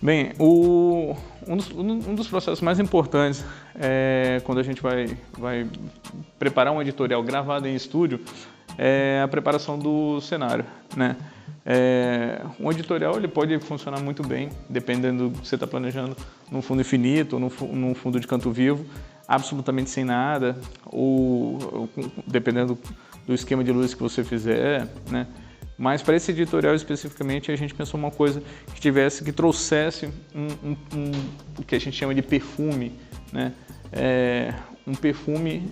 Bem, um dos processos mais importantes quando a gente vai preparar um editorial gravado em estúdio é a preparação do cenário, né? Um editorial ele pode funcionar muito bem, dependendo do que você está planejando, num fundo infinito ou num fundo de canto vivo, absolutamente sem nada, ou dependendo do esquema de luz que você fizer, né? Mas para esse editorial especificamente a gente pensou uma coisa que trouxesse o que a gente chama de perfume, né? Um perfume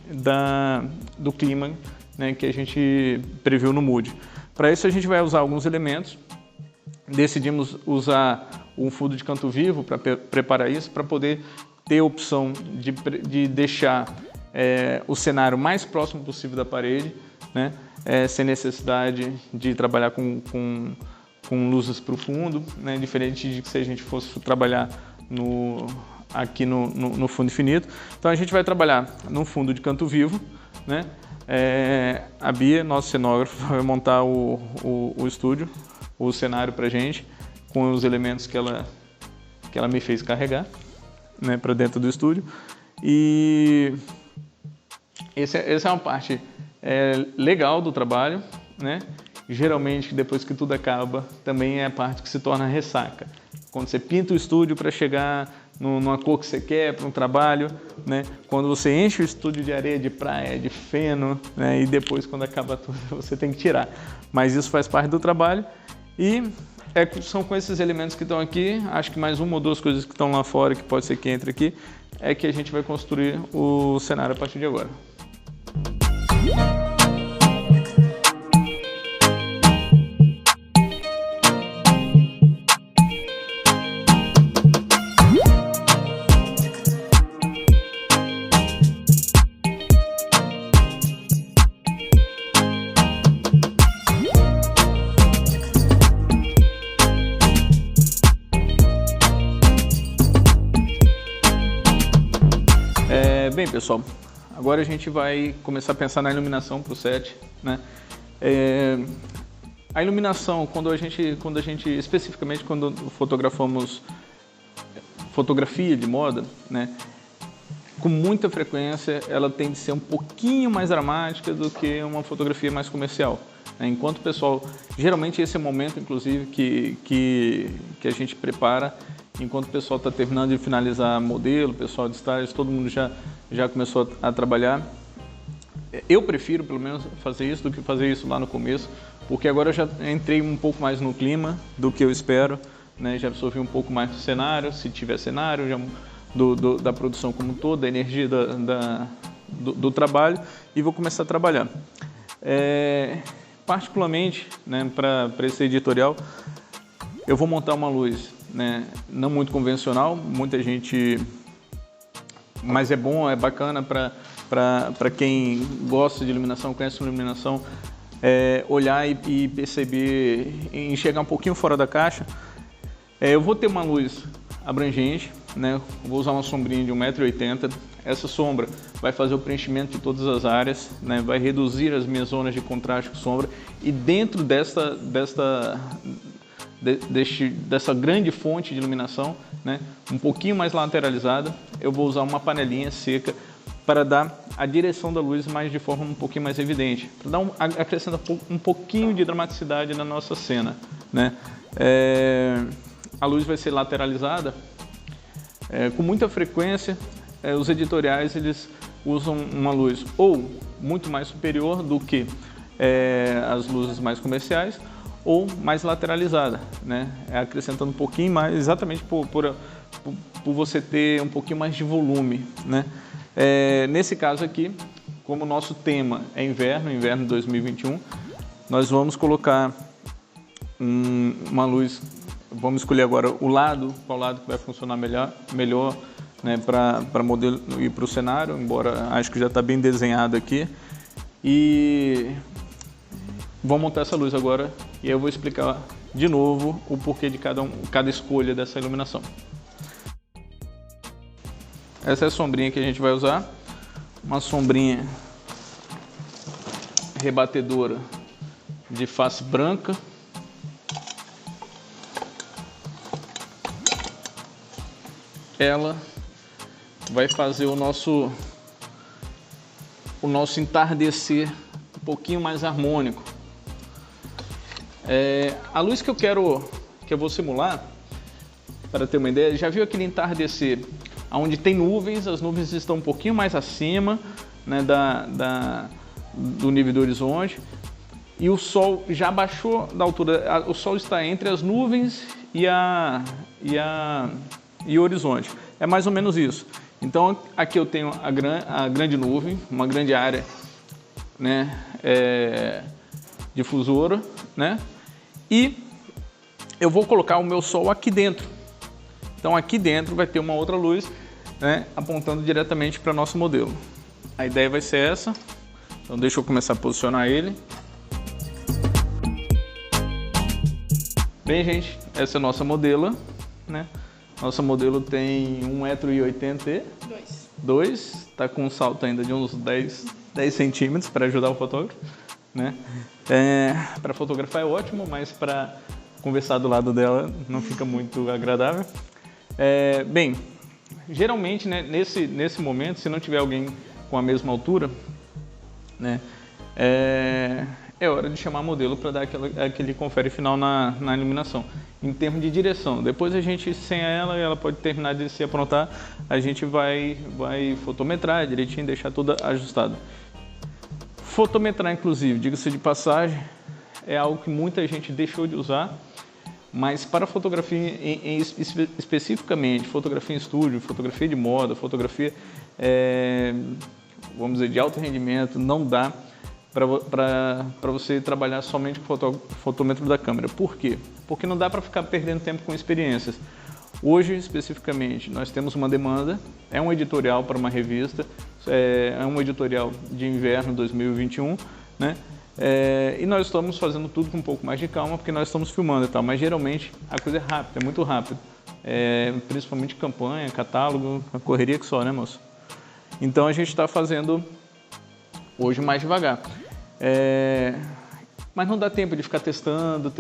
do clima, né, que a gente previu no Mood. Para isso a gente vai usar alguns elementos. Decidimos usar um fundo de canto vivo para preparar isso, para poder ter a opção de deixar o cenário mais próximo possível da parede, né? Sem necessidade de trabalhar com luzes para o fundo, né? Diferente de que se a gente fosse trabalhar aqui no fundo infinito. Então a gente vai trabalhar num fundo de canto vivo, né? A Bia, nosso cenógrafo, vai montar o estúdio, o cenário para a gente, com os elementos que ela me fez carregar, né, para dentro do estúdio. E essa é uma parte legal do trabalho, né? Geralmente, depois que tudo acaba, também é a parte que se torna ressaca. Quando você pinta o estúdio para chegar numa cor que você quer, para um trabalho, né? Quando você enche o estúdio de areia de praia, de feno, né? E depois, quando acaba tudo, você tem que tirar. Mas isso faz parte do trabalho e são com esses elementos que estão aqui, acho que mais uma ou duas coisas que estão lá fora, que pode ser que entre aqui, é que a gente vai construir o cenário a partir de agora. Bem, pessoal, agora a gente vai começar a pensar na iluminação para o set, né? A iluminação, quando a gente especificamente quando fotografamos fotografia de moda, né? Com muita frequência ela tende a ser um pouquinho mais dramática do que uma fotografia mais comercial, né? Enquanto o pessoal, geralmente esse é o momento, inclusive, que a gente prepara. Enquanto o pessoal está terminando de finalizar modelo, o pessoal de estágio, todo mundo já começou a trabalhar. Eu prefiro, pelo menos, fazer isso do que fazer isso lá no começo, porque agora eu já entrei um pouco mais no clima do que eu espero, né? Já absorvi um pouco mais do cenário, se tiver cenário, da produção como um todo, da energia do trabalho, e vou começar a trabalhar. Particularmente, né, para esse editorial, eu vou montar uma luz, né, não muito convencional, muita gente, mas é bom, é bacana para quem gosta de iluminação, conhece iluminação, olhar e perceber, enxergar um pouquinho fora da caixa. Eu vou ter uma luz abrangente, né, vou usar uma sombrinha de 1,80 m. Essa sombra vai fazer o preenchimento de todas as áreas, né, vai reduzir as minhas zonas de contraste com sombra, e dentro dessa grande fonte de iluminação, né, um pouquinho mais lateralizada, eu vou usar uma panelinha seca para dar a direção da luz de forma um pouquinho mais evidente, para acrescentar um pouquinho de dramaticidade na nossa cena, né? A luz vai ser lateralizada. Com muita frequência, os editoriais eles usam uma luz ou muito mais superior do que as luzes mais comerciais, ou mais lateralizada, né? Acrescentando um pouquinho mais, exatamente por você ter um pouquinho mais de volume, né? Nesse caso aqui, como o nosso tema é inverno 2021, nós vamos colocar uma luz, vamos escolher agora qual lado que vai funcionar melhor, né, para modelo e para o cenário, embora acho que já está bem desenhado aqui. E vou montar essa luz agora e eu vou explicar de novo o porquê de cada escolha dessa iluminação. Essa é a sombrinha que a gente vai usar, uma sombrinha rebatedora de face branca. ela vai fazer o nosso entardecer um pouquinho mais harmônico. A luz que eu vou simular, para ter uma ideia, já viu aquele entardecer onde tem nuvens, as nuvens estão um pouquinho mais acima, né, do nível do horizonte, e o sol já baixou da altura, o sol está entre as nuvens e o horizonte. É mais ou menos isso. Então aqui eu tenho a grande nuvem, uma grande área, né, difusora, né, e eu vou colocar o meu sol aqui dentro. Então aqui dentro vai ter uma outra luz, né, apontando diretamente para o nosso modelo. A ideia vai ser essa. Então deixa eu começar a posicionar ele. Bem, gente, essa é a nossa modelo, né? Nossa modelo tem 1,82 m, está com um salto ainda de uns 10 centímetros para ajudar o fotógrafo, né? Para fotografar é ótimo, mas para conversar do lado dela não fica muito agradável. Bem, geralmente, né, nesse momento, se não tiver alguém com a mesma altura, né, é hora de chamar modelo para dar aquele confere final na iluminação. Em termos de direção, depois a gente, sem ela pode terminar de se aprontar, a gente vai fotometrar direitinho, deixar tudo ajustado. Fotometrar, inclusive, diga-se de passagem, é algo que muita gente deixou de usar, mas para fotografia, especificamente, fotografia em estúdio, fotografia de moda, fotografia, vamos dizer, de alto rendimento, não dá para você trabalhar somente com o fotômetro da câmera. Por quê? Porque não dá para ficar perdendo tempo com experiências. Hoje, especificamente, nós temos uma demanda, é um editorial para uma revista, é um editorial de inverno 2021, né? E nós estamos fazendo tudo com um pouco mais de calma, porque nós estamos filmando e tal, mas geralmente a coisa é rápida, é muito rápido. Principalmente campanha, catálogo, a correria que só, né, moço? Então a gente está fazendo hoje mais devagar. Mas não dá tempo de ficar testando,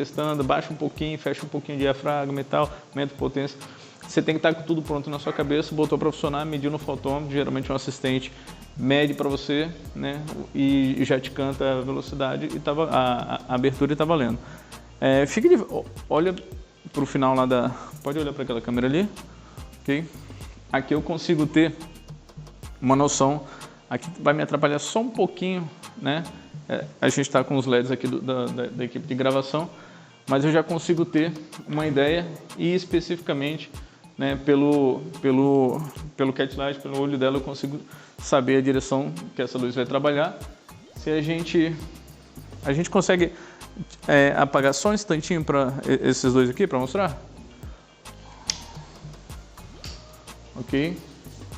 baixa um pouquinho, fecha um pouquinho de diafragma e tal, aumenta a potência. Você tem que estar com tudo pronto na sua cabeça, botou para funcionar, mediu no fotômetro, geralmente um assistente mede para você, né, e já te canta a velocidade e a abertura e está valendo. Olha para o final lá pode olhar para aquela câmera ali, ok? Aqui eu consigo ter uma noção, aqui vai me atrapalhar só um pouquinho, né? A gente está com os LEDs aqui da equipe de gravação, mas eu já consigo ter uma ideia e especificamente, né, pelo cat light, pelo olho dela, eu consigo saber a direção que essa luz vai trabalhar. Se a gente consegue apagar só um instantinho para esses dois aqui para mostrar, ok?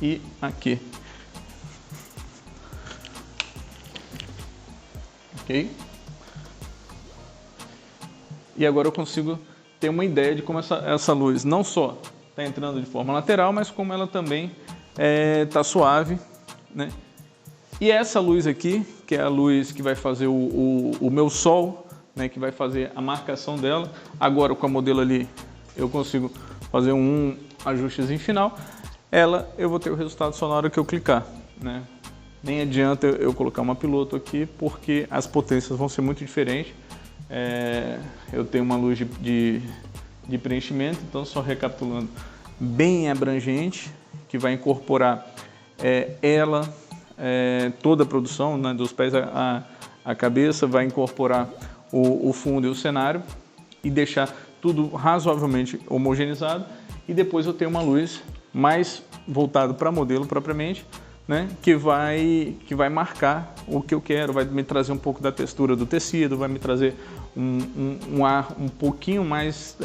E aqui. Okay? E agora eu consigo ter uma ideia de como essa luz não só está entrando de forma lateral, mas como ela também está suave, né? E essa luz aqui, que é a luz que vai fazer o meu sol, né, que vai fazer a marcação dela, agora com a modelo ali eu consigo fazer um ajustezinho final, eu vou ter o resultado só na hora que eu clicar, né? Nem adianta eu colocar uma piloto aqui, porque as potências vão ser muito diferentes. Eu tenho uma luz de preenchimento, então só recapitulando, bem abrangente, que vai incorporar toda a produção, né, dos pés à cabeça, vai incorporar o fundo e o cenário e deixar tudo razoavelmente homogeneizado. E depois eu tenho uma luz mais voltada para modelo propriamente, né, que vai marcar o que eu quero, vai me trazer um pouco da textura do tecido, vai me trazer um ar um pouquinho mais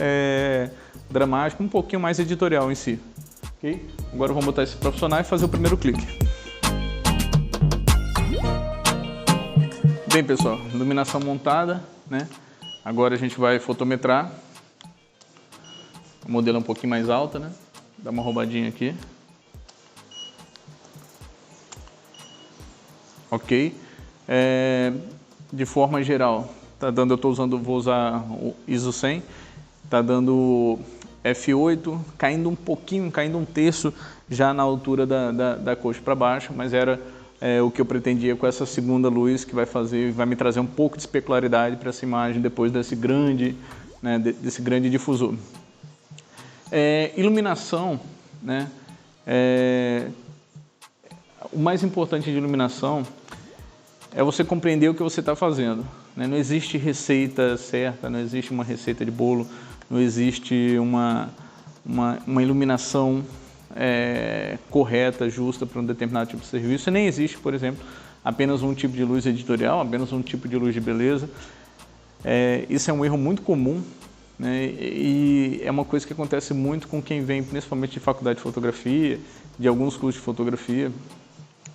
dramático, um pouquinho mais editorial em si. Okay? Agora vamos botar esse profissional e fazer o primeiro clique. Bem, pessoal, iluminação montada, né? Agora a gente vai fotometrar. O modelo é um pouquinho mais alta, né? Dá uma roubadinha aqui. Ok, de forma geral, tá dando, vou usar o ISO 100, tá dando F8, caindo um pouquinho, caindo um terço já na altura da coxa para baixo, mas era o que eu pretendia com essa segunda luz, que vai me trazer um pouco de especularidade para essa imagem depois desse grande, né, desse grande difusor. Iluminação, né? O mais importante de iluminação é você compreender o que você está fazendo, né? Não existe receita certa, não existe uma receita de bolo, não existe uma iluminação correta, justa para um determinado tipo de serviço. E nem existe, por exemplo, apenas um tipo de luz editorial, apenas um tipo de luz de beleza. Isso é um erro muito comum, né? E é uma coisa que acontece muito com quem vem principalmente de faculdade de fotografia, de alguns cursos de fotografia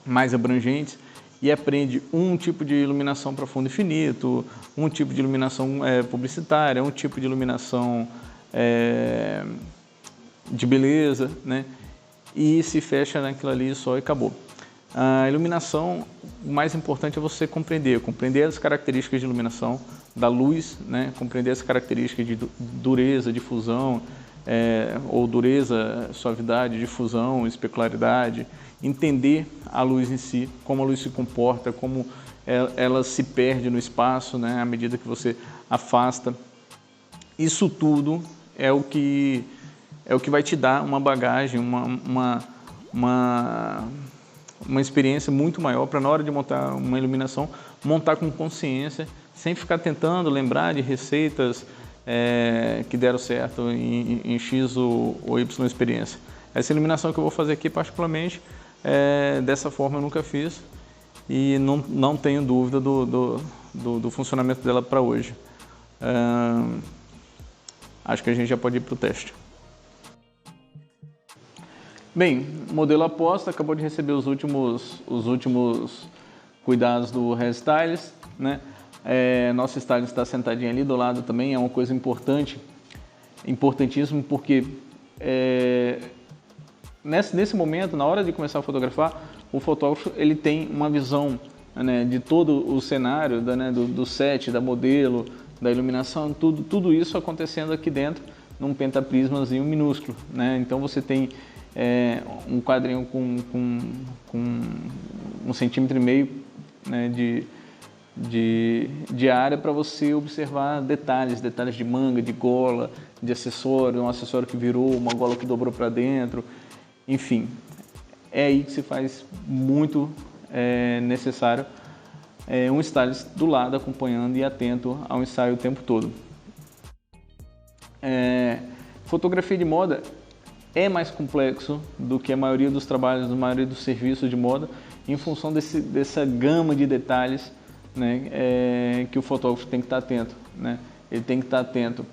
mais abrangentes, e aprende um tipo de iluminação para fundo infinito, um tipo de iluminação publicitária, um tipo de iluminação de beleza, né? E se fecha naquilo ali só e acabou. A iluminação, o mais importante é você compreender as características de iluminação da luz, né? Compreender as características de dureza, difusão, ou dureza, suavidade, difusão, especularidade, entender a luz em si, como a luz se comporta, como ela se perde no espaço, né? À medida que você afasta. Isso tudo é o que vai te dar uma bagagem, uma experiência muito maior para, na hora de montar uma iluminação, montar com consciência, sem ficar tentando lembrar de receitas que deram certo em X ou Y experiência. Essa iluminação que eu vou fazer aqui, particularmente, dessa forma eu nunca fiz e não tenho dúvida do funcionamento dela para hoje. Acho que a gente já pode ir para o teste. Bem, modelo aposta, acabou de receber os últimos cuidados do hairstylist, né? Nosso stylist está sentadinho ali do lado também, é uma coisa importantíssimo, porque nesse momento, na hora de começar a fotografar, o fotógrafo ele tem uma visão, né, de todo o cenário, do set, da modelo, da iluminação, tudo isso acontecendo aqui dentro num pentaprismazinho minúsculo, né? Então você tem um quadrinho com 1,5 centímetros, né, de área para você observar detalhes de manga, de gola, de acessório, um acessório que virou, uma gola que dobrou para dentro, enfim. É aí que se faz muito necessário um stylist do lado acompanhando e atento ao ensaio o tempo todo. Fotografia de moda é mais complexo do que a maioria dos trabalhos, a maioria dos serviços de moda, em função dessa gama de detalhes, né, que o fotógrafo tem que estar atento, né? Ele tem que estar atento.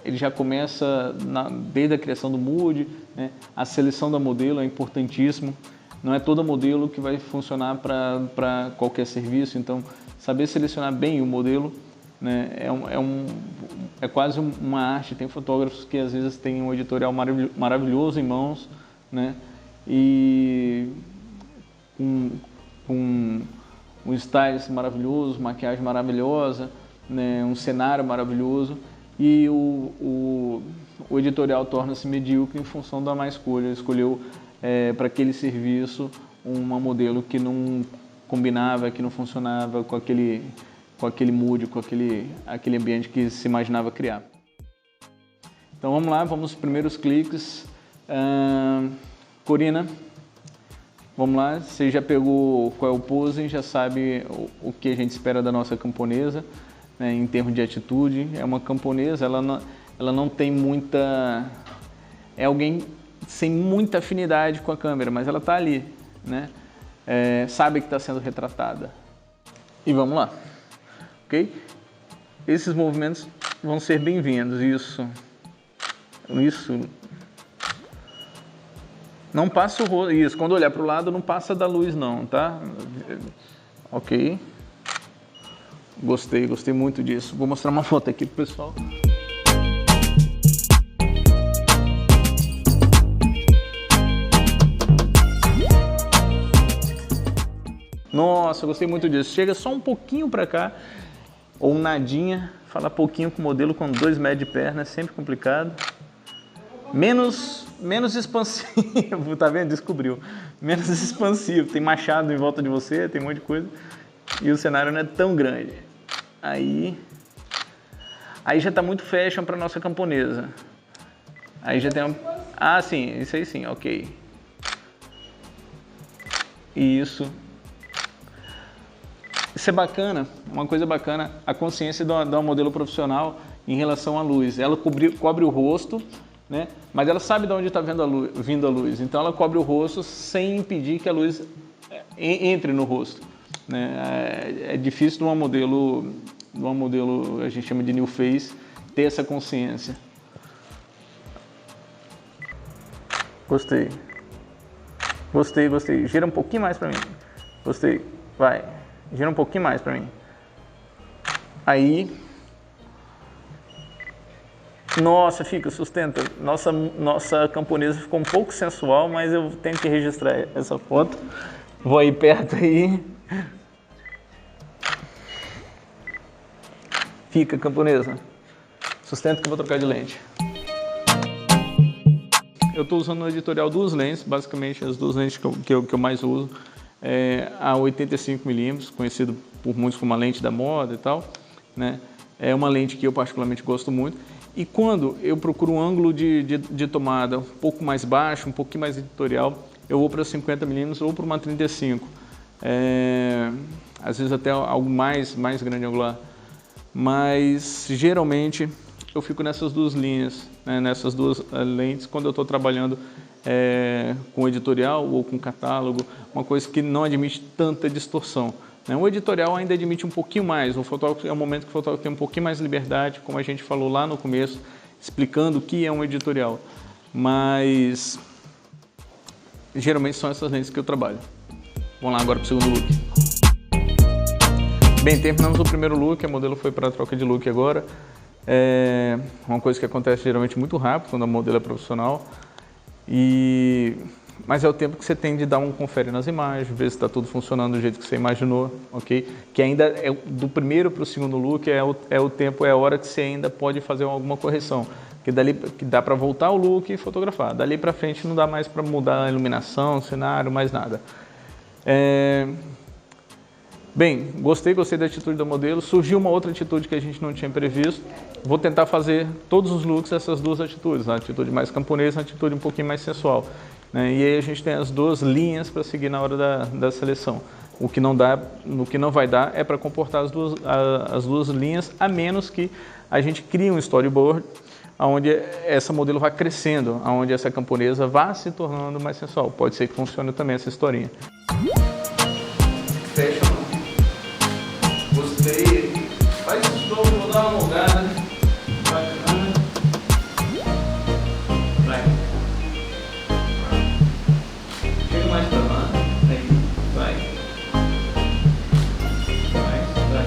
Ele já começa desde a criação do mood, né? A seleção da modelo é importantíssimo. Não é toda modelo que vai funcionar para qualquer serviço, então saber selecionar bem o modelo, né, é quase uma arte. Tem fotógrafos que às vezes têm um editorial maravilhoso em mãos, né, e com um stylist maravilhoso, maquiagem maravilhosa, né, um cenário maravilhoso, e o editorial torna-se medíocre em função da má escolha. Ele escolheu para aquele serviço uma modelo que não combinava, que não funcionava com aquele mood, com aquele ambiente que se imaginava criar. Então vamos lá, vamos aos primeiros cliques. Corina, vamos lá, você já pegou qual é o pose, já sabe o que a gente espera da nossa camponesa, né, em termos de atitude. É uma camponesa, ela não tem muita... É alguém sem muita afinidade com a câmera, mas ela está ali, né? Sabe que está sendo retratada. E vamos lá, ok? Esses movimentos vão ser bem-vindos. Isso. Não passa o rosto. Isso, quando olhar para o lado, não passa da luz, não, tá? Ok. Gostei muito disso. Vou mostrar uma foto aqui pro pessoal. Nossa, gostei muito disso. Chega só um pouquinho para cá, ou nadinha. Falar pouquinho com o modelo com 2 metros de perna é sempre complicado. menos expansivo, tá vendo? Descobriu. Menos expansivo. Tem machado em volta de você, tem um monte de coisa. E o cenário não é tão grande. Aí já tá muito fashion para nossa camponesa. Aí já tem um... Ah, sim, isso aí sim, ok. Isso. Isso é bacana, uma coisa bacana, a consciência do modelo profissional em relação à luz. Ela cobre o rosto, né? Mas ela sabe de onde está vindo a luz. Então ela cobre o rosto sem impedir que a luz entre no rosto, né? É difícil de uma modelo, a gente chama de new face, ter essa consciência. Gostei. Gostei, gostei. Gira um pouquinho mais para mim. Gostei. Vai. Gira um pouquinho mais para mim. Aí. Nossa, fica, sustenta. Nossa camponesa ficou um pouco sensual, mas eu tenho que registrar essa foto. Vou aí perto aí. Fica, camponesa. Sustenta que eu vou trocar de lente. Eu estou usando no editorial duas lentes, basicamente as duas lentes que eu mais uso. A 85mm, conhecido por muitos como a lente da moda e tal, né? É uma lente que eu particularmente gosto muito. E quando eu procuro um ângulo de tomada um pouco mais baixo, um pouquinho mais editorial, eu vou para 50mm ou para uma 35. Às vezes até algo mais grande angular. Mas geralmente eu fico nessas duas linhas, né, nessas duas lentes, quando eu estou trabalhando com editorial ou com catálogo, uma coisa que não admite tanta distorção, né? O editorial ainda admite um pouquinho mais, o fotógrafo é um momento que o fotógrafo tem um pouquinho mais de liberdade, como a gente falou lá no começo, explicando o que é um editorial, mas geralmente são essas lentes que eu trabalho. Vamos lá agora para o segundo look. Bem, terminamos o primeiro look, a modelo foi para a troca de look agora. É uma coisa que acontece geralmente muito rápido quando a modelo é profissional, mas é o tempo que você tem de dar um confere nas imagens, ver se está tudo funcionando do jeito que você imaginou, ok? Que ainda é do primeiro para o segundo look é o tempo, é a hora que você ainda pode fazer alguma correção, que dali que dá para voltar o look e fotografar. Dali para frente não dá mais para mudar a iluminação, o cenário, mais nada. Bem, gostei da atitude do modelo. Surgiu uma outra atitude que a gente não tinha previsto. Vou tentar fazer todos os looks essas duas atitudes, a atitude mais camponesa e a atitude um pouquinho mais sensual, né? E aí a gente tem as duas linhas para seguir na hora da seleção. O que não vai dar é para comportar as duas linhas, a menos que a gente crie um storyboard onde essa modelo vai crescendo, onde essa camponesa vá se tornando mais sensual. Pode ser que funcione também essa historinha. Fecha. Gostei. Faz isso de novo, vou dar uma molgada. Bacana. Vai. Chega mais pra lá. Aí. Vai. Vai.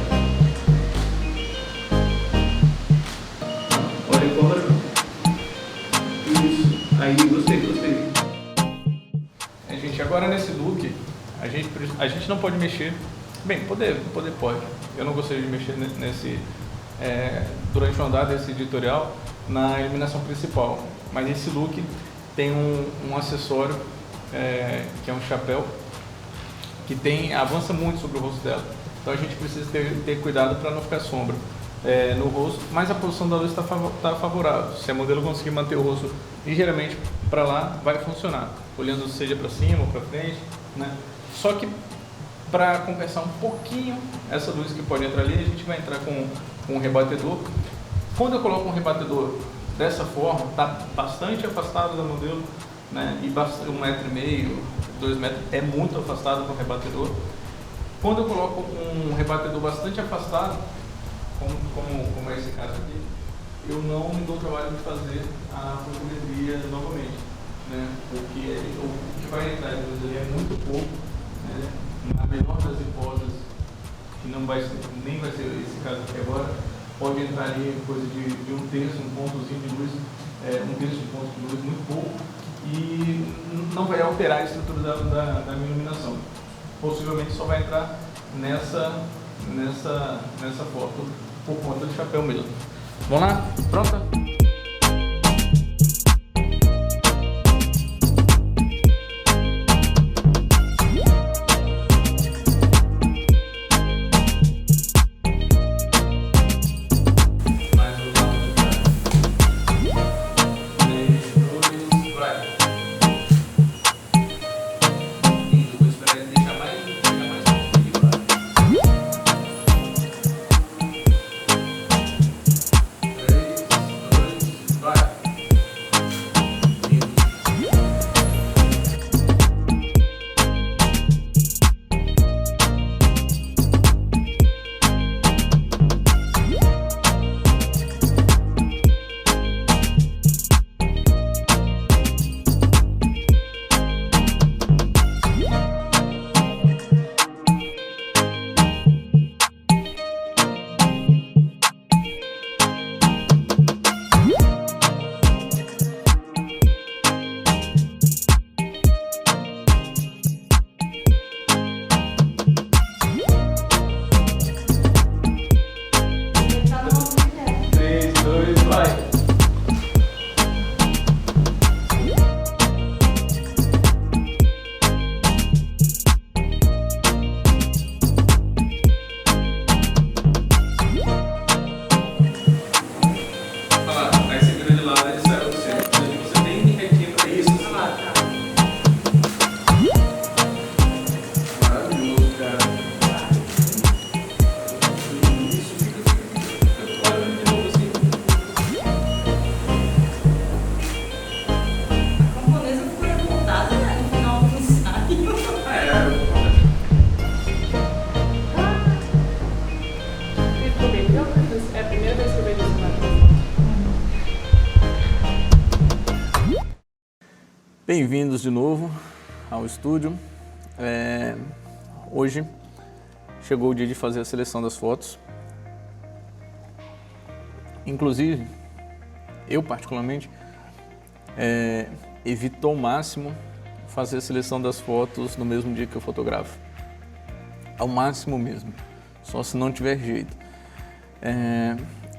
Olha agora. Isso. Aí, gostei. Gente, agora nesse look, a gente não pode mexer. Bem, poder pode. Eu não gostaria de mexer durante o andar desse editorial na iluminação principal. Mas esse look tem um acessório, que é um chapéu, que avança muito sobre o rosto dela. Então a gente precisa ter cuidado para não ficar sombra no rosto, mas a posição da luz está favorável. Se a modelo conseguir manter o rosto ligeiramente para lá, vai funcionar. Olhando seja para cima ou para frente, né? Só que para compensar um pouquinho essa luz que pode entrar ali, a gente vai entrar com um rebatedor. Quando eu coloco um rebatedor dessa forma, está bastante afastado da modelo, né? E 1,5 metro, 2 metros é muito afastado com o rebatedor. Quando eu coloco um rebatedor bastante afastado, como é esse caso aqui, eu não me dou o trabalho de fazer a fotometria novamente, né? Porque o que vai entrar de luz ali é muito pouco, né? Na menor das hipóteses, que nem vai ser esse caso aqui agora, pode entrar ali coisa de 1/3, um pontozinho de luz, 1/3 de ponto de luz, muito pouco, e não vai alterar a estrutura da minha iluminação. Possivelmente só vai entrar nessa foto por conta do chapéu mesmo. Vamos lá? Pronta? Bem-vindos de novo ao estúdio. Hoje chegou o dia de fazer a seleção das fotos. Inclusive, eu particularmente evito ao máximo fazer a seleção das fotos no mesmo dia que eu fotografo. Ao máximo mesmo, só se não tiver jeito.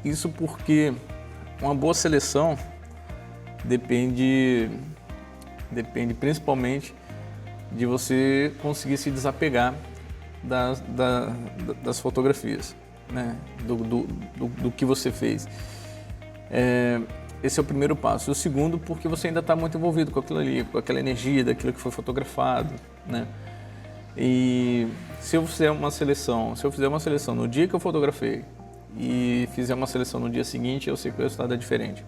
Isso porque uma boa seleção depende principalmente de você conseguir se desapegar das fotografias, né? do que você fez. Esse é o primeiro passo. O segundo, porque você ainda está muito envolvido com aquilo ali, com aquela energia daquilo que foi fotografado, né? E se eu fizer uma seleção no dia que eu fotografei e fizer uma seleção no dia seguinte, eu sei que o resultado é diferente.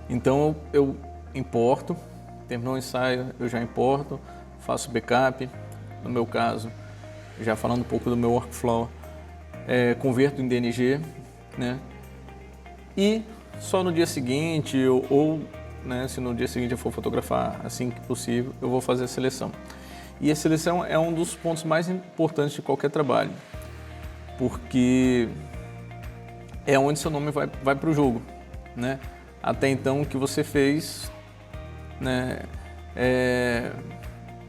Então eu importo, terminou o ensaio, eu já importo, faço backup, no meu caso, já falando um pouco do meu workflow, converto em DNG, né? E só no dia seguinte, né, se no dia seguinte eu for fotografar assim que possível, eu vou fazer a seleção. E a seleção é um dos pontos mais importantes de qualquer trabalho, porque é onde seu nome vai para o jogo, né? Até então o que você fez, né,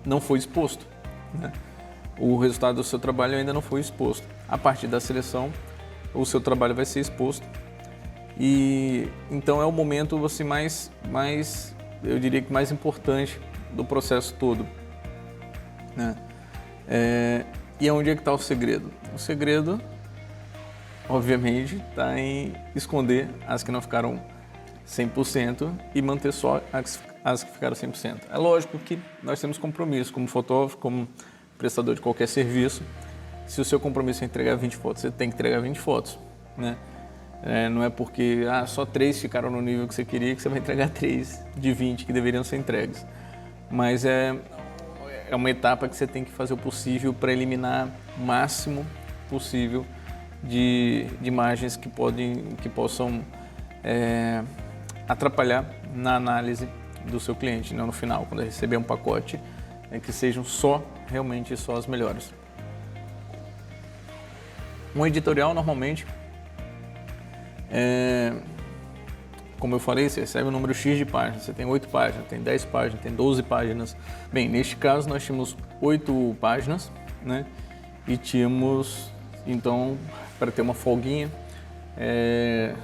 não foi exposto, né? O resultado do seu trabalho ainda não foi exposto. A partir da seleção, o seu trabalho vai ser exposto. E então é o momento mais, eu diria que mais importante do processo todo, né? E onde é que está o segredo? O segredo, obviamente, está em esconder as que não ficaram 100% e manter só as que ficaram 100%. É lógico que nós temos compromisso como fotógrafo, como prestador de qualquer serviço. Se o seu compromisso é entregar 20 fotos, você tem que entregar 20 fotos, né? Não é porque só 3 ficaram no nível que você queria que você vai entregar 3 de 20 que deveriam ser entregues. Mas é uma etapa que você tem que fazer o possível para eliminar o máximo possível de imagens que possam atrapalhar na análise do seu cliente, né? No final, quando receber um pacote, que sejam realmente só as melhores. Um editorial normalmente, como eu falei, você recebe um número X de páginas, você tem 8 páginas, tem 10 páginas, tem 12 páginas. Bem, neste caso nós tínhamos 8 páginas, né? E tínhamos, então, para ter uma folguinha,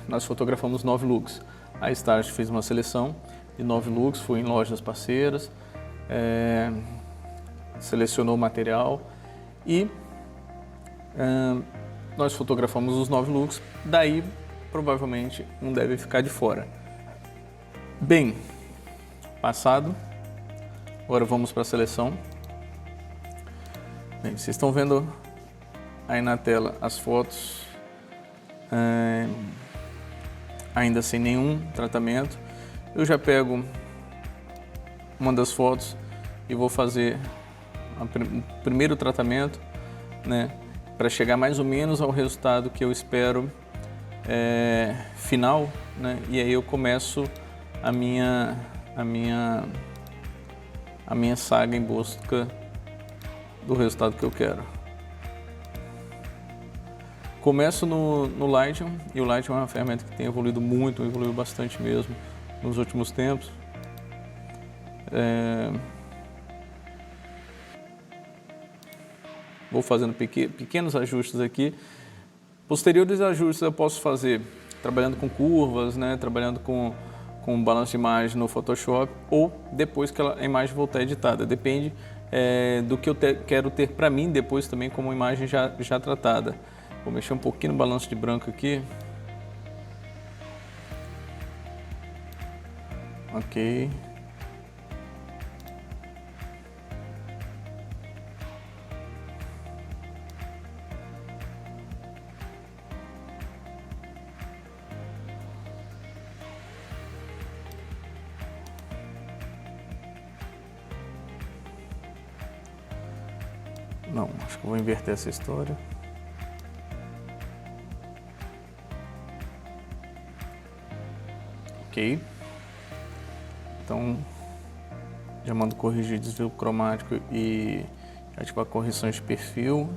nós fotografamos 9 looks. A Start fez uma seleção de 9 looks, foi em lojas parceiras, selecionou o material e nós fotografamos os 9 looks, daí provavelmente um deve ficar de fora. Bem, passado, agora vamos para a seleção. Bem, vocês estão vendo aí na tela as fotos, ainda sem nenhum tratamento. Eu já pego uma das fotos e vou fazer o primeiro tratamento, né, para chegar mais ou menos ao resultado que eu espero final, né, e aí eu começo a minha saga em busca do resultado que eu quero. Começo no Lightroom, e o Lightroom é uma ferramenta que tem evoluído muito, evoluiu bastante mesmo nos últimos tempos. Vou fazendo pequenos ajustes aqui. Posteriores ajustes eu posso fazer trabalhando com curvas, né, trabalhando com balanço de imagem no Photoshop, ou depois que a imagem voltar editada. Depende do que eu quero ter para mim depois também como imagem já tratada. Vou mexer um pouquinho no balanço de branco aqui. Ok. Não, acho que eu vou inverter essa história. Ok. Então, Já mando corrigir desvio cromático e ativar correções de perfil.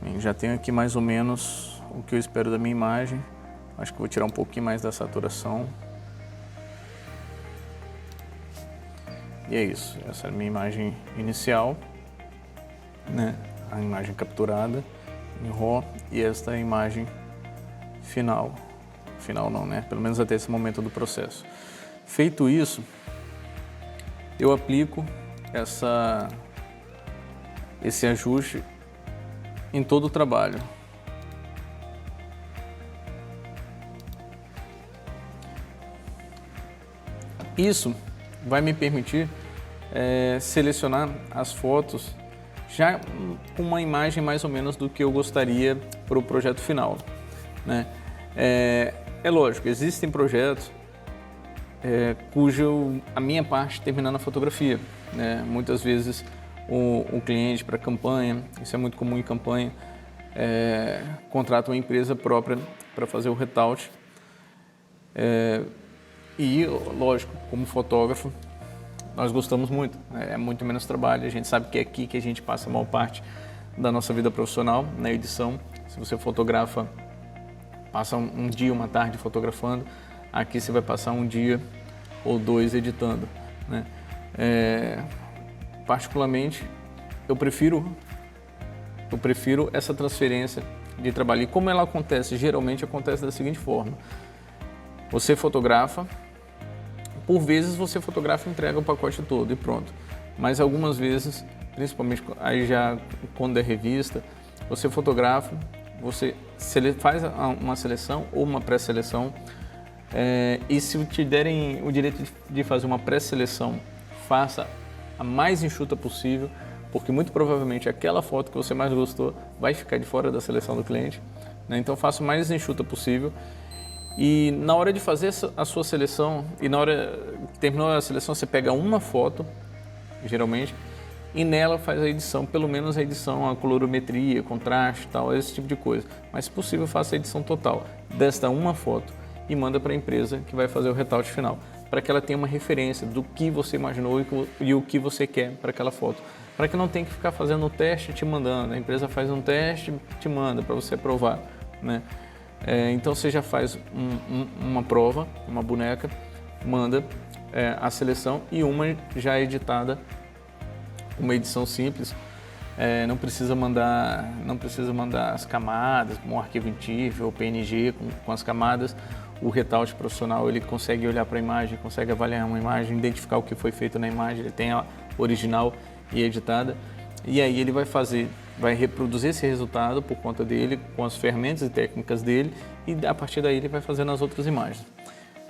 Bem, já tenho aqui mais ou menos o que eu espero da minha imagem. Acho que vou tirar um pouquinho mais da saturação. E é isso, essa é a minha imagem inicial, né? A imagem capturada em RAW e esta é a imagem final. Final não, né? Pelo menos até esse momento do processo. Feito isso, eu aplico esse ajuste em todo o trabalho. Isso vai me permitir selecionar as fotos já com uma imagem mais ou menos do que eu gostaria para o projeto final, né? É lógico, existem projetos cujo a minha parte termina na fotografia, né? Muitas vezes o cliente para campanha, isso é muito comum em campanha, contrata uma empresa própria para fazer o retouch. E, lógico, como fotógrafo, nós gostamos muito, né? É muito menos trabalho, a gente sabe que é aqui que a gente passa a maior parte da nossa vida profissional, na edição. Se você fotografa, passa um dia, uma tarde fotografando, aqui você vai passar um dia ou dois editando, né? Particularmente, eu prefiro essa transferência de trabalho. E como ela acontece? Geralmente acontece da seguinte forma: você fotografa, por vezes você fotografa e entrega o pacote todo e pronto. Mas algumas vezes, principalmente aí já quando é revista, você fotografa, você faz uma seleção ou uma pré-seleção, e se te derem o direito de fazer uma pré-seleção, faça a mais enxuta possível, porque muito provavelmente aquela foto que você mais gostou vai ficar de fora da seleção do cliente, né? Então faça o mais enxuta possível. E na hora de fazer a sua seleção, e na hora que terminou a seleção, você pega uma foto, geralmente, e nela faz a edição, pelo menos a edição, a colorimetria, contraste e tal, esse tipo de coisa. Mas, se possível, faça a edição total desta uma foto e manda para a empresa que vai fazer o retouch final, para que ela tenha uma referência do que você imaginou e o que você quer para aquela foto. Para que não tenha que ficar fazendo um teste e te mandando. A empresa faz um teste e te manda para você aprovar, né? Então você já faz uma prova, uma boneca, manda a seleção e uma já editada, uma edição simples. Não precisa mandar as camadas, como um arquivo TIFF ou PNG com as camadas. O retouch profissional, ele consegue olhar para a imagem, consegue avaliar uma imagem, identificar o que foi feito na imagem, ele tem a original e editada, e aí ele vai reproduzir esse resultado por conta dele, com as ferramentas e técnicas dele, e a partir daí ele vai fazendo as outras imagens.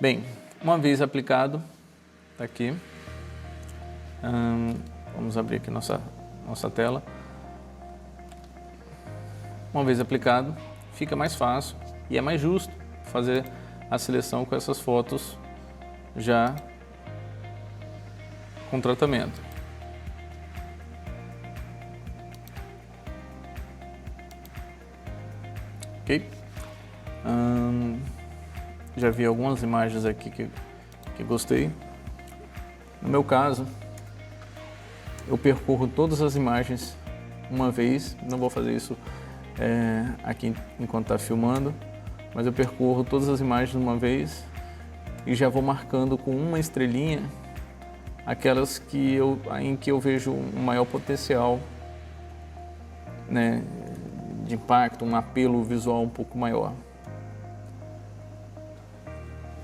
Bem, uma vez aplicado, tá aqui, vamos abrir aqui nossa tela. Uma vez aplicado, fica mais fácil e é mais justo fazer a seleção com essas fotos já com tratamento. Ok? Já vi algumas imagens aqui que gostei. No meu caso, eu percorro todas as imagens uma vez. Não vou fazer isso aqui enquanto está filmando, mas eu percorro todas as imagens uma vez e já vou marcando com uma estrelinha aquelas em que eu vejo um maior potencial, né, de impacto, um apelo visual um pouco maior.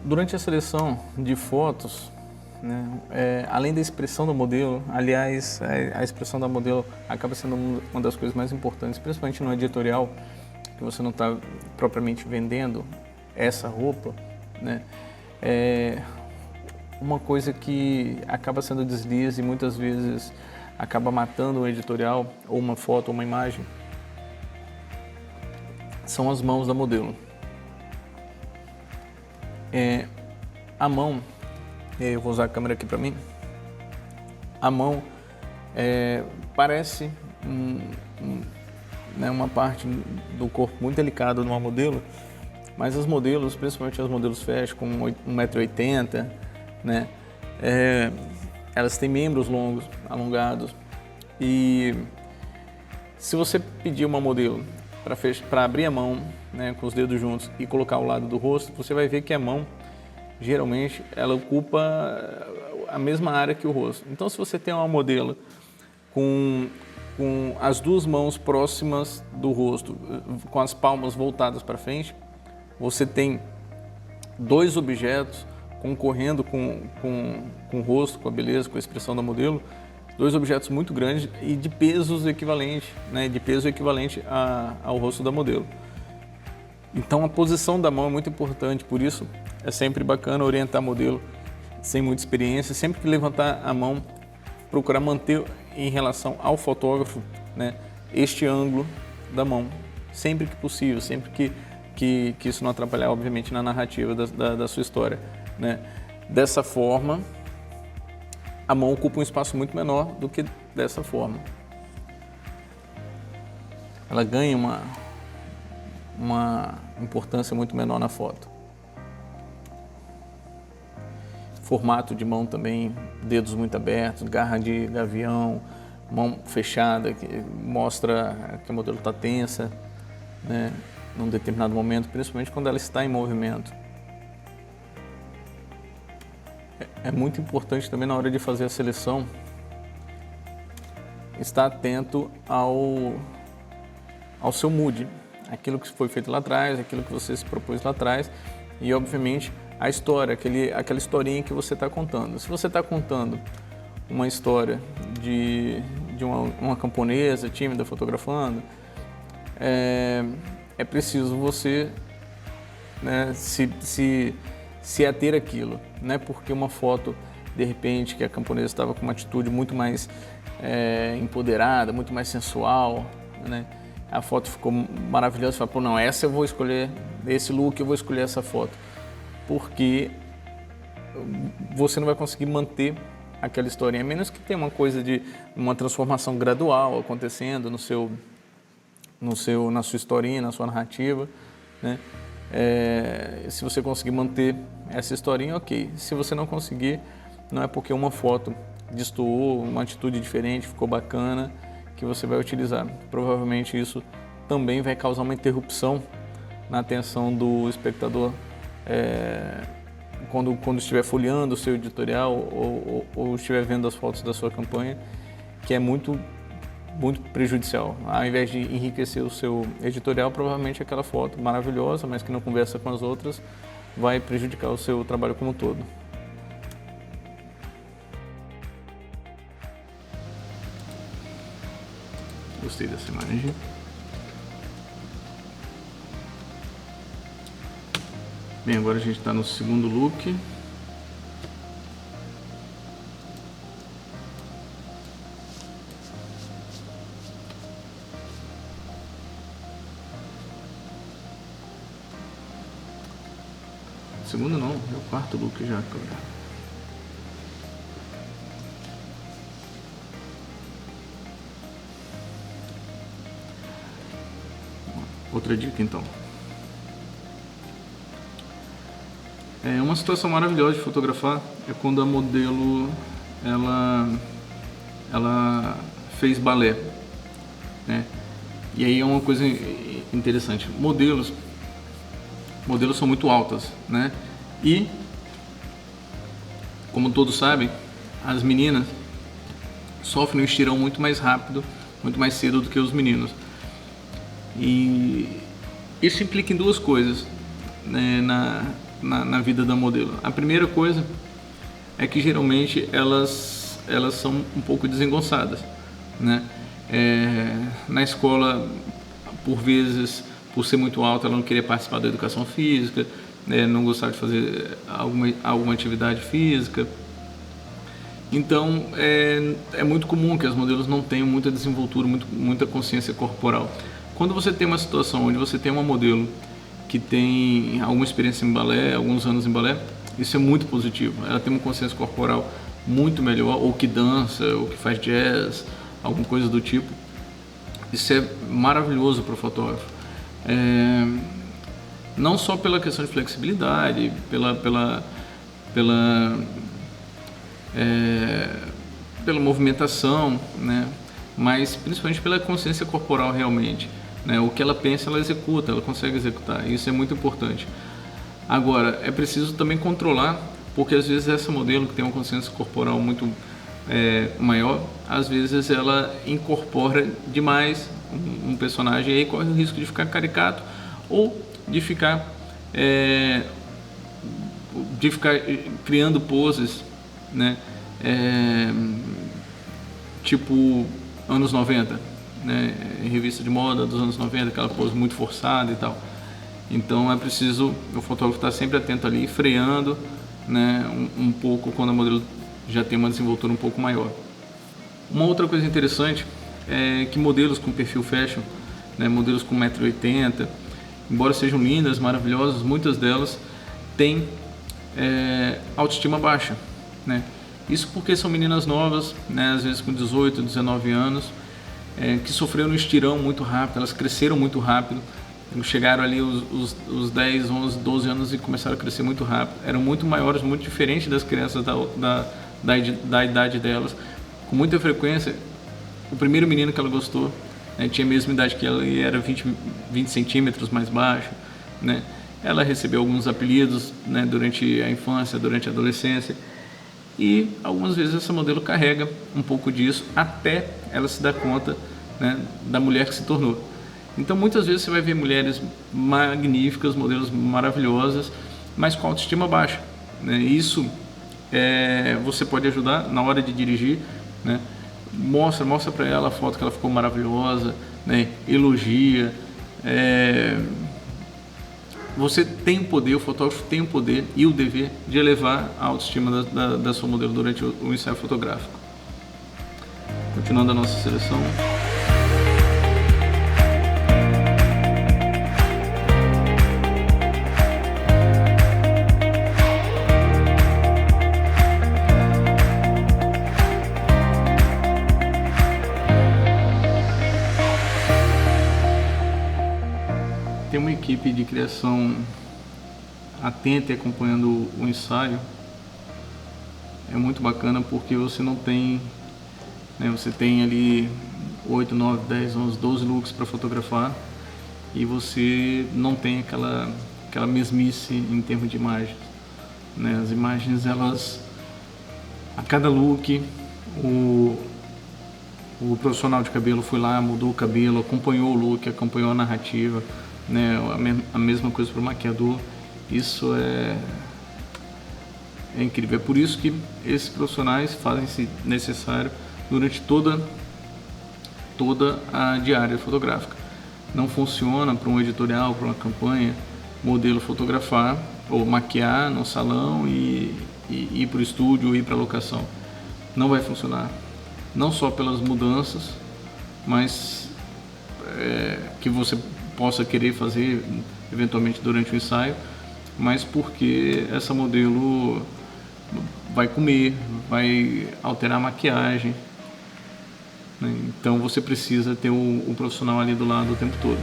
Durante a seleção de fotos, né, além da expressão do modelo, aliás, a expressão da modelo acaba sendo uma das coisas mais importantes, principalmente no editorial, que você não está propriamente vendendo essa roupa, né, uma coisa que acaba sendo deslize e muitas vezes acaba matando o editorial, ou uma foto, ou uma imagem, são as mãos da modelo. A mão, eu vou usar a câmera aqui para mim, a mão parece né, uma parte do corpo muito delicada numa modelo, mas os modelos, principalmente os modelos fashion com 1,80 m, né, elas têm membros longos, alongados, e se você pedir uma modelo para abrir a mão, né, com os dedos juntos e colocar ao lado do rosto, você vai ver que a mão, geralmente, ela ocupa a mesma área que o rosto. Então, se você tem uma modelo com as duas mãos próximas do rosto, com as palmas voltadas para frente, você tem dois objetos concorrendo com o rosto, com a beleza, com a expressão da modelo, dois objetos muito grandes e de pesos equivalentes, né, de peso equivalente ao rosto da modelo. Então a posição da mão é muito importante, por isso é sempre bacana orientar modelo sem muita experiência, sempre que levantar a mão, procurar manter em relação ao fotógrafo, né, este ângulo da mão, sempre que possível, sempre que isso não atrapalhar, obviamente, na narrativa da sua história, né. Dessa forma, a mão ocupa um espaço muito menor do que dessa forma. Ela ganha uma importância muito menor na foto. Formato de mão também, dedos muito abertos, garra de gavião, mão fechada, que mostra que a modelo está tensa, né, num determinado momento, principalmente quando ela está em movimento. É muito importante também na hora de fazer a seleção estar atento ao seu mood, aquilo que foi feito lá atrás, aquilo que você se propôs lá atrás e, obviamente, a história, aquela historinha que você está contando. Se você está contando uma história de uma camponesa tímida fotografando, é preciso você, né, se ater àquilo, não é porque uma foto, de repente, que a camponesa estava com uma atitude muito mais empoderada, muito mais sensual, né? A foto ficou maravilhosa, você fala, pô, não, essa eu vou escolher, esse look eu vou escolher essa foto, porque você não vai conseguir manter aquela historinha, a menos que tenha uma coisa de uma transformação gradual acontecendo na sua historinha, na sua narrativa, né? Se você conseguir manter essa historinha, ok. Se você não conseguir, não é porque uma foto destoou, uma atitude diferente, ficou bacana, que você vai utilizar. Provavelmente isso também vai causar uma interrupção na atenção do espectador quando estiver folheando o seu editorial ou estiver vendo as fotos da sua campanha, que é muito prejudicial. Ao invés de enriquecer o seu editorial, provavelmente aquela foto maravilhosa, mas que não conversa com as outras, vai prejudicar o seu trabalho como um todo. Gostei dessa imagem. Bem, agora a gente está no segundo look. Segundo não, é o quarto look já, cara. Outra dica então. Uma situação maravilhosa de fotografar é quando a modelo ela fez balé, né? E aí é uma coisa interessante. Modelos são muito altas, né? E, como todos sabem, as meninas sofrem um estirão muito mais rápido, muito mais cedo do que os meninos. E isso implica em duas coisas, né, na vida da modelo. A primeira coisa é que geralmente elas são um pouco desengonçadas, né? Na escola, por vezes, por ser muito alta, ela não queria participar da educação física, não gostava de fazer alguma atividade física. Então é muito comum que as modelos não tenham muita desenvoltura, muita consciência corporal. Quando você tem uma situação onde você tem uma modelo que tem alguma experiência em balé, alguns anos em balé, isso é muito positivo. Ela tem uma consciência corporal muito melhor, ou que dança, ou que faz jazz, alguma coisa do tipo. Isso é maravilhoso para o fotógrafo. Não só pela questão de flexibilidade, pela movimentação, né? Mas principalmente pela consciência corporal realmente, né? O que ela pensa, ela executa, ela consegue executar, isso é muito importante. Agora, é preciso também controlar, porque às vezes essa modelo que tem uma consciência corporal muito maior, às vezes ela incorpora demais um personagem e aí corre o risco de ficar caricato ou de ficar criando poses, né? Tipo anos 90, né? Em revista de moda dos anos 90, aquela pose muito forçada e tal. Então é preciso o fotógrafo estar sempre atento ali, freando, né, um pouco quando a modelo já tem uma desenvoltura um pouco maior. Uma outra coisa interessante é que modelos com perfil fashion, né, modelos com 1,80 m, embora sejam lindas, maravilhosas, muitas delas têm autoestima baixa, né? Isso porque são meninas novas, né, às vezes com 18, 19 anos, que sofreram um estirão muito rápido, elas cresceram muito rápido, chegaram ali os 10, 11, 12 anos e começaram a crescer muito rápido, eram muito maiores, muito diferentes das crianças da idade delas. Com muita frequência, o primeiro menino que ela gostou, né, tinha a mesma idade que ela e era 20 centímetros mais baixo, né? Ela recebeu alguns apelidos, né, durante a infância, durante a adolescência, e algumas vezes essa modelo carrega um pouco disso até ela se dar conta, né, da mulher que se tornou. Então muitas vezes você vai ver mulheres magníficas, modelos maravilhosas, mas com autoestima baixa, né? Isso você pode ajudar na hora de dirigir, né? Mostra para ela a foto que ela ficou maravilhosa, né? Elogia. Você tem o poder, o fotógrafo tem o poder e o dever de elevar a autoestima da sua modelo durante o ensaio fotográfico. Continuando a nossa seleção. Tem uma equipe de criação atenta e acompanhando o ensaio. É muito bacana porque você não tem, né, você tem ali 8, 9, 10, 11, 12 looks para fotografar e você não tem aquela mesmice em termos de imagens, né? As imagens, elas, a cada look, o profissional de cabelo foi lá, mudou o cabelo, acompanhou o look, acompanhou a narrativa, né? A mesma coisa para o maquiador. Isso é incrível. É por isso que esses profissionais fazem-se necessário durante toda a diária fotográfica. Não funciona para um editorial, para uma campanha, modelo fotografar ou maquiar no salão e ir para o estúdio ou ir para a locação. Não vai funcionar. Não só pelas mudanças, mas que você possa querer fazer eventualmente durante o ensaio, mas porque essa modelo vai comer, vai alterar a maquiagem, né? Então você precisa ter um profissional ali do lado o tempo todo.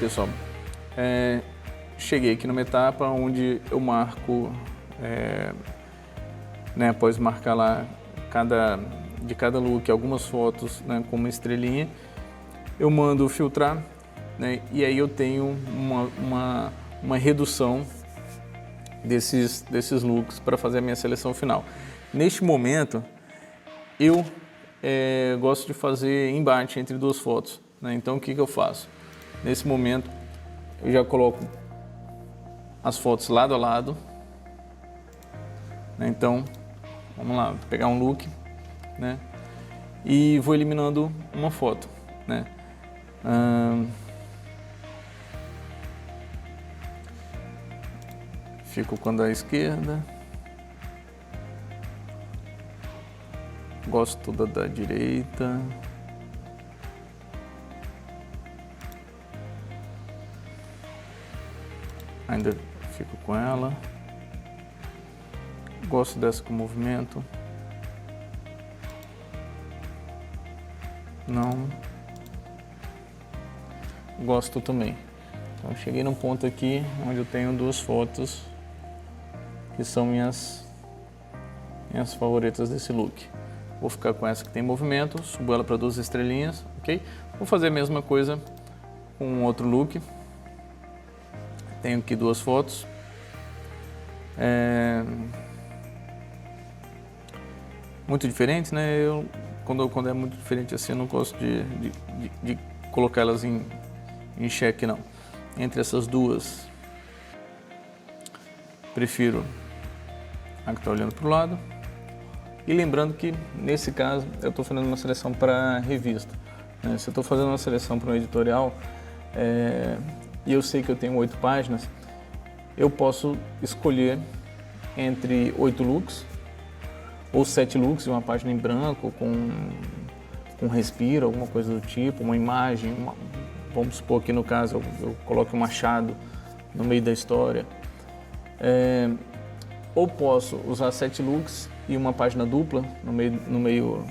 pessoal, cheguei aqui numa etapa onde eu marco, né, após marcar lá de cada look algumas fotos, né, com uma estrelinha, eu mando filtrar, né, e aí eu tenho uma redução desses looks para fazer a minha seleção final. Neste momento, eu gosto de fazer embate entre duas fotos, né? Então o que eu faço? Nesse momento, eu já coloco as fotos lado a lado, né? Então, vamos lá, vou pegar um look, né? E vou eliminando uma foto, né? Fico com a da esquerda. Gosto da direita. Ainda fico com ela. Gosto dessa com movimento. Não. Gosto também. Então cheguei num ponto aqui onde eu tenho duas fotos que são minhas favoritas desse look. Vou ficar com essa que tem movimento, subo ela para 2 estrelinhas, ok? Vou fazer a mesma coisa com outro look. Tenho aqui 2 fotos. Muito diferentes, né? Quando é muito diferente assim, eu não gosto de colocar elas em xeque, não. Entre essas duas, prefiro a que está olhando para o lado. E lembrando que, nesse caso, eu estou fazendo uma seleção para revista, né? Se eu estou fazendo uma seleção para um editorial, e eu sei que eu tenho 8 páginas, eu posso escolher entre 8 looks ou 7 looks e uma página em branco com respiro, alguma coisa do tipo, uma imagem, vamos supor que no caso eu coloque um machado no meio da história. Ou posso usar 7 looks e uma página dupla no meio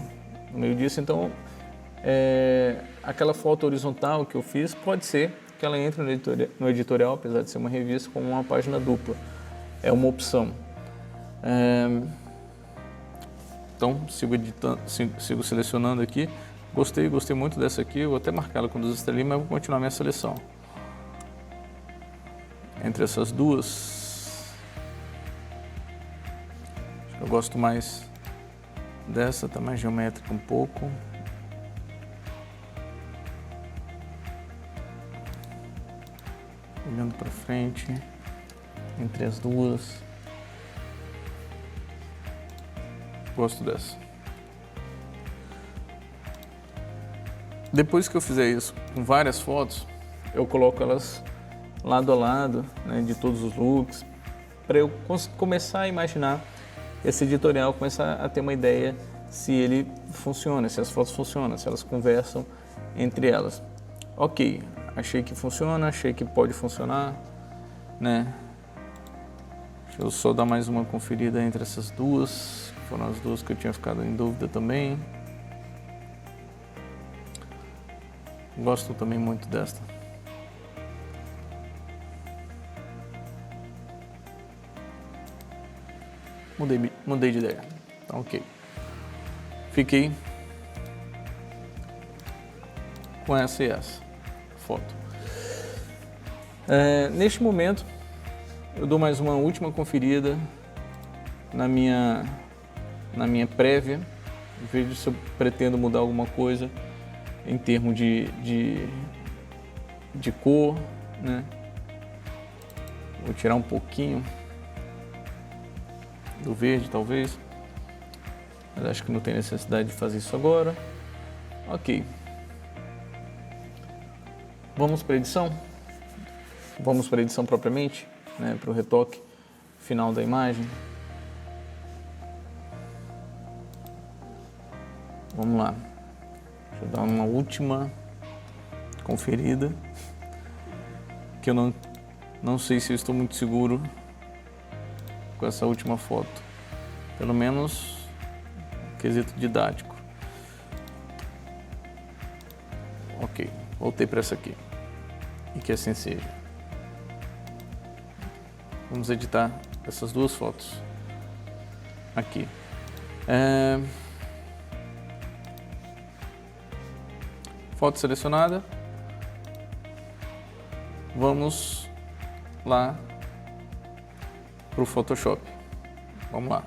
disso. Então, aquela foto horizontal que eu fiz, pode ser que ela entre no editorial, apesar de ser uma revista, com uma página dupla. É uma opção. Então, sigo selecionando aqui. Gostei muito dessa aqui. Eu vou até marcar ela com 2 estrelinhas, mas vou continuar minha seleção. Entre essas duas, eu gosto mais dessa, tá mais geométrica um pouco. Olhando para frente, entre as duas. Gosto dessa. Depois que eu fizer isso com várias fotos, eu coloco elas lado a lado, né, de todos os looks, para eu começar a imaginar esse editorial, começar a ter uma ideia se ele funciona, se as fotos funcionam, se elas conversam entre elas. Ok, achei que funciona, achei que pode funcionar, né? Deixa eu só dar mais uma conferida entre essas duas, foram as duas que eu tinha ficado em dúvida também. Gosto também muito desta. Mudei de ideia. Então, ok. Fiquei com essa e essa foto. Neste momento, eu dou mais uma última conferida na minha prévia, vejo se eu pretendo mudar alguma coisa em termos de cor, né? Vou tirar um pouquinho do verde, talvez, mas acho que não tem necessidade de fazer isso agora. Ok. Vamos para a edição? Vamos para a edição propriamente, né? Para o retoque final da imagem. Vamos lá. Deixa eu dar uma última conferida, que eu não sei se eu estou muito seguro com essa última foto, pelo menos quesito didático. Ok, voltei para essa aqui. e que é sensível. Vamos editar essas duas fotos aqui. Foto selecionada. Vamos lá para o Photoshop. Vamos lá.